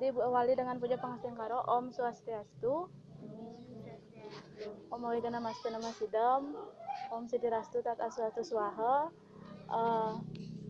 Jadi awali dengan puja pangastingkaro. Om Swastiastu. Om Awidana Mastu Nama Sidam. Om Sidirastu Tat Aswatu Swaha.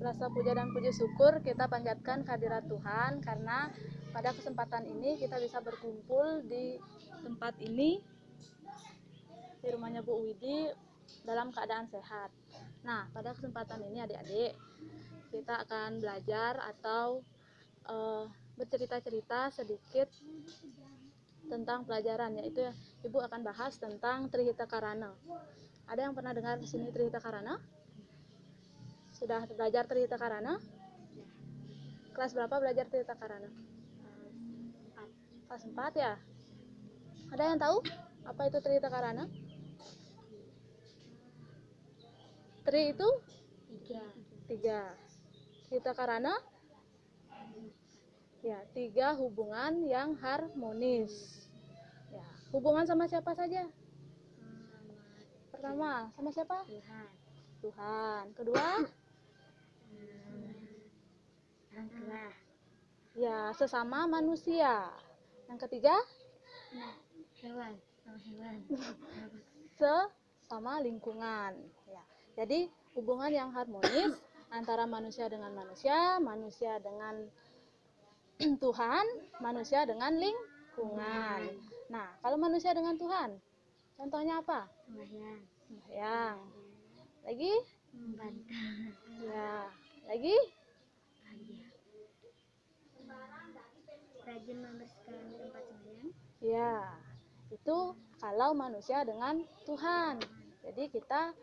Rasa puja dan puji syukur kita panjatkan kehadirat Tuhan karena pada kesempatan ini kita bisa berkumpul di tempat ini di rumahnya Bu Widi dalam keadaan sehat. Nah, pada kesempatan ini adik-adik kita akan belajar atau bercerita-cerita sedikit tentang pelajaran, yaitu Ibu akan bahas tentang Trihita Karana. Ada yang pernah dengar di sini Trihita Karana? Sudah belajar Trihita Karana? Kelas berapa belajar Trihita Karana? Kelas 4 ya? Ada yang tahu apa itu Trihita Karana? Tri itu? 3. Trihita Karana? Ya, 3 hubungan yang harmonis. Ya, hubungan sama siapa saja? Pertama, sama siapa? Tuhan. Kedua? Ya, sesama manusia. Yang ketiga? Hewan. Sesama lingkungan. Ya, jadi hubungan yang harmonis antara manusia dengan manusia, manusia dengan Tuhan, manusia dengan lingkungan. Nah, kalau manusia dengan Tuhan, contohnya apa? Sembahyang. Lagi? Membantah. Ya. Lagi? Rajin membersihkan tempat sembahyang. Ya. Itu kalau manusia dengan Tuhan. Jadi kita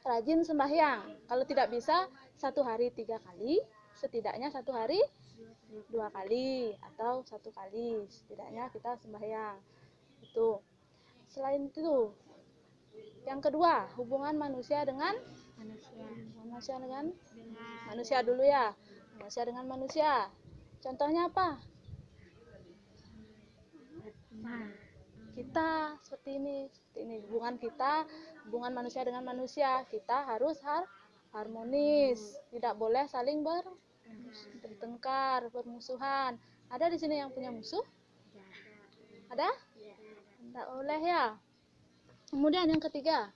rajin sembahyang. Kalau tidak bisa 1 hari 3 kali, setidaknya 1 hari 2 kali atau 1 kali, setidaknya kita sembahyang. Itu. Selain itu, yang kedua, hubungan manusia dengan manusia dulu ya. Manusia dengan manusia. Contohnya apa? Kita seperti ini. Hubungan kita, hubungan manusia dengan manusia, kita harus harmonis. Tidak boleh saling bertengkar, bermusuhan. Ada di sini yang punya musuh? Ada? Tidak boleh ya. Kemudian yang ketiga,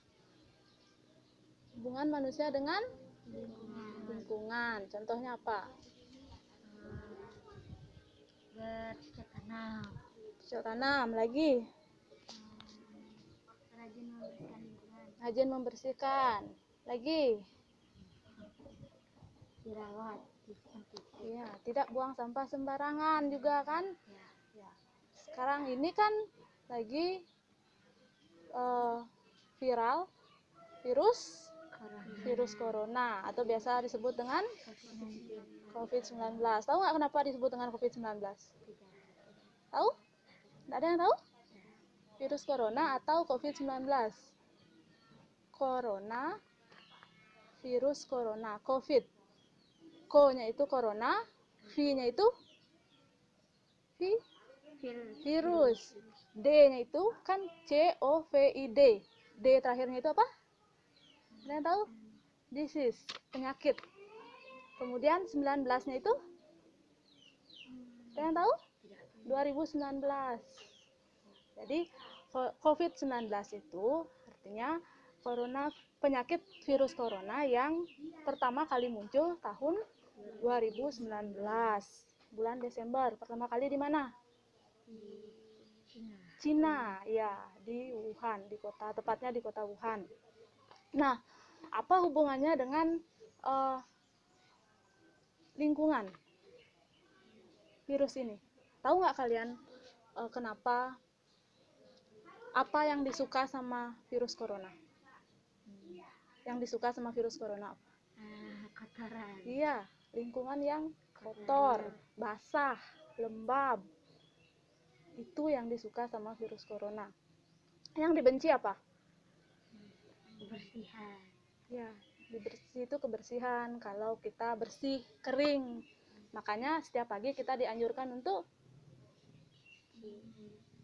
hubungan manusia dengan lingkungan. Contohnya apa? Bercocok tanam. Lagi? Rajin membersihkan. Lagi? Dirawat. Ya, tidak buang sampah sembarangan juga kan? Ya. Sekarang ini kan lagi viral virus corona atau biasa disebut dengan COVID-19. Tahu nggak kenapa disebut dengan COVID-19? Tahu? Nggak ada yang tahu? Virus corona atau COVID-19? Corona, virus corona, COVID. Ko-nya itu corona, V-nya itu virus. D-nya itu kan COVID. D terakhirnya itu apa? Ada yang tahu? Disease, penyakit. Kemudian 19-nya itu? Ada yang tahu? 2019. Jadi COVID-19 itu artinya penyakit virus corona yang pertama kali muncul tahun 2019, bulan Desember. Pertama kali di mana? Cina, ya, di Wuhan, tepatnya di kota Wuhan. Nah, apa hubungannya dengan lingkungan virus ini? Tahu nggak kalian kenapa? Apa yang disuka sama virus corona? Yang disuka sama virus corona apa? Kotoran. Iya, lingkungan yang kotor, basah, lembab. Itu yang disuka sama virus corona. Yang dibenci apa? Kebersihan. Ya, dibersih itu kebersihan. Kalau kita bersih, kering. Makanya setiap pagi kita dianjurkan untuk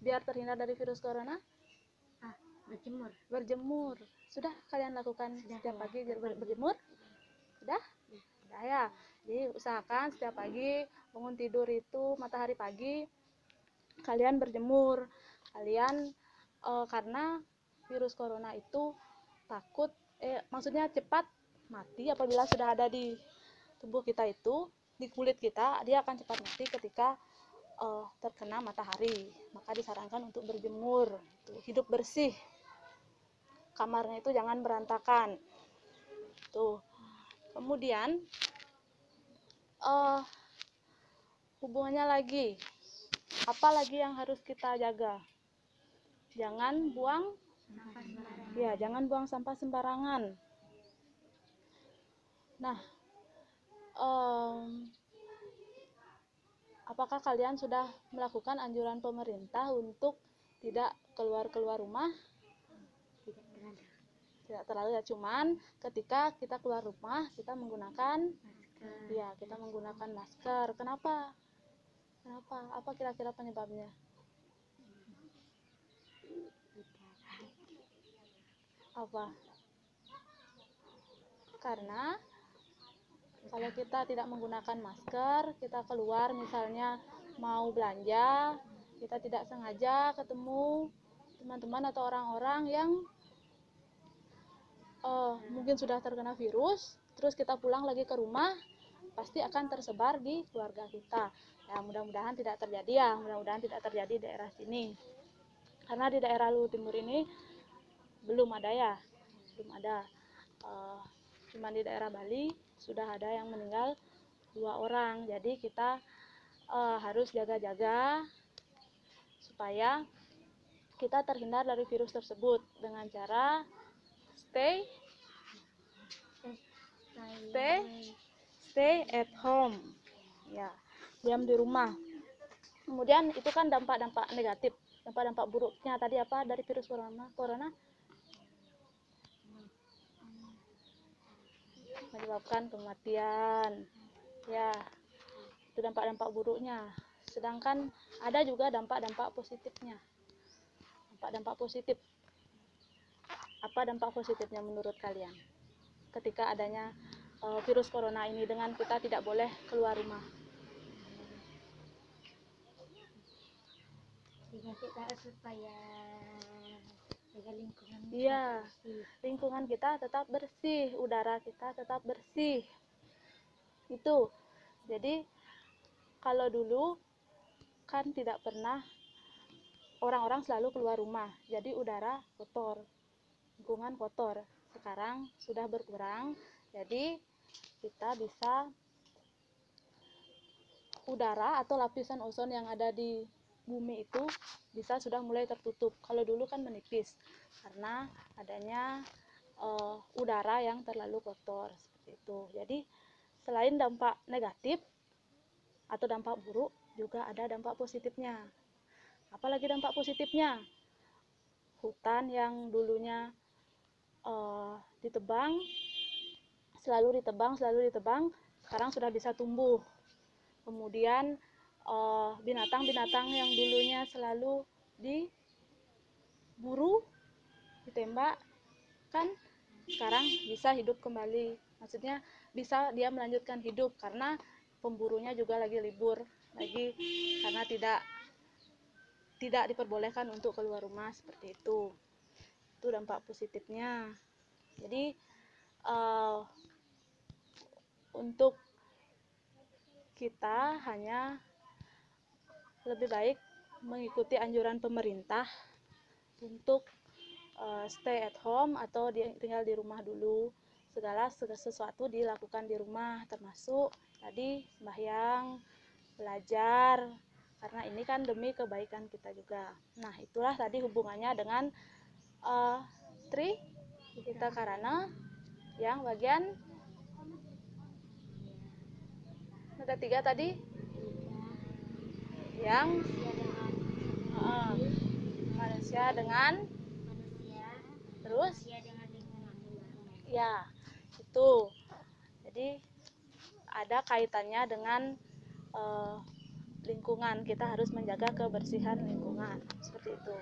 biar terhindar dari virus corona berjemur. Sudah kalian lakukan setiap pagi berjemur? Sudah ya. Jadi usahakan setiap pagi bangun tidur itu matahari pagi kalian berjemur. Kalian karena virus corona itu maksudnya cepat mati apabila sudah ada di tubuh kita itu, di kulit kita, dia akan cepat mati ketika terkena matahari. Maka disarankan untuk berjemur, hidup bersih, kamarnya itu jangan berantakan. Tuh. Kemudian hubungannya lagi, apa lagi yang harus kita jaga? Jangan buang jangan buang sampah sembarangan. Nah, apakah kalian sudah melakukan anjuran pemerintah untuk tidak keluar rumah? Tidak terlalu ya, cuman ketika kita keluar rumah kita menggunakan masker. Kita menggunakan masker. Kenapa? Apa kira-kira penyebabnya? Apa? Karena kalau kita tidak menggunakan masker, kita keluar misalnya mau belanja, kita tidak sengaja ketemu teman-teman atau orang-orang yang mungkin sudah terkena virus, terus kita pulang lagi ke rumah, pasti akan tersebar di keluarga kita. Ya, mudah-mudahan tidak terjadi di daerah sini. Karena di daerah Luhut Timur ini belum ada. Cuma di daerah Bali sudah ada yang meninggal 2 orang. Jadi kita harus jaga-jaga supaya kita terhindar dari virus tersebut dengan cara stay at home. Ya, diam di rumah. Kemudian itu kan dampak-dampak negatif. Dampak-dampak buruknya tadi apa dari virus corona? Menyebabkan kematian. Ya, itu dampak-dampak buruknya. Sedangkan ada juga dampak-dampak positifnya. Dampak-dampak positif. Apa dampak positifnya menurut kalian? Ketika adanya virus corona ini dengan kita tidak boleh keluar rumah. Jika kita supaya jaga lingkungan bersih. Lingkungan kita tetap bersih, udara kita tetap bersih. Itu. Jadi kalau dulu kan tidak pernah, orang-orang selalu keluar rumah, jadi udara kotor, lingkungan kotor. Sekarang sudah berkurang, jadi kita bisa udara atau lapisan ozon yang ada di bumi itu sudah mulai tertutup. Kalau dulu kan menipis karena adanya udara yang terlalu kotor seperti itu. Jadi selain dampak negatif atau dampak buruk, juga ada dampak positifnya. Apalagi dampak positifnya? Hutan yang dulunya selalu ditebang, sekarang sudah bisa tumbuh. Kemudian binatang-binatang yang dulunya selalu diburu, ditembak, kan sekarang bisa hidup kembali. Maksudnya bisa dia melanjutkan hidup karena pemburunya juga lagi libur lagi, karena tidak diperbolehkan untuk keluar rumah seperti itu. Itu dampak positifnya. Jadi untuk kita hanya lebih baik mengikuti anjuran pemerintah untuk stay at home atau tinggal di rumah dulu. Segala sesuatu dilakukan di rumah, termasuk tadi sembahyang, belajar, karena ini kan demi kebaikan kita juga. Nah, itulah tadi hubungannya dengan Trita Karana yang bagian ada 3 tadi yang manusia dengan terus ya itu. Jadi ada kaitannya dengan lingkungan, kita harus menjaga kebersihan lingkungan seperti itu.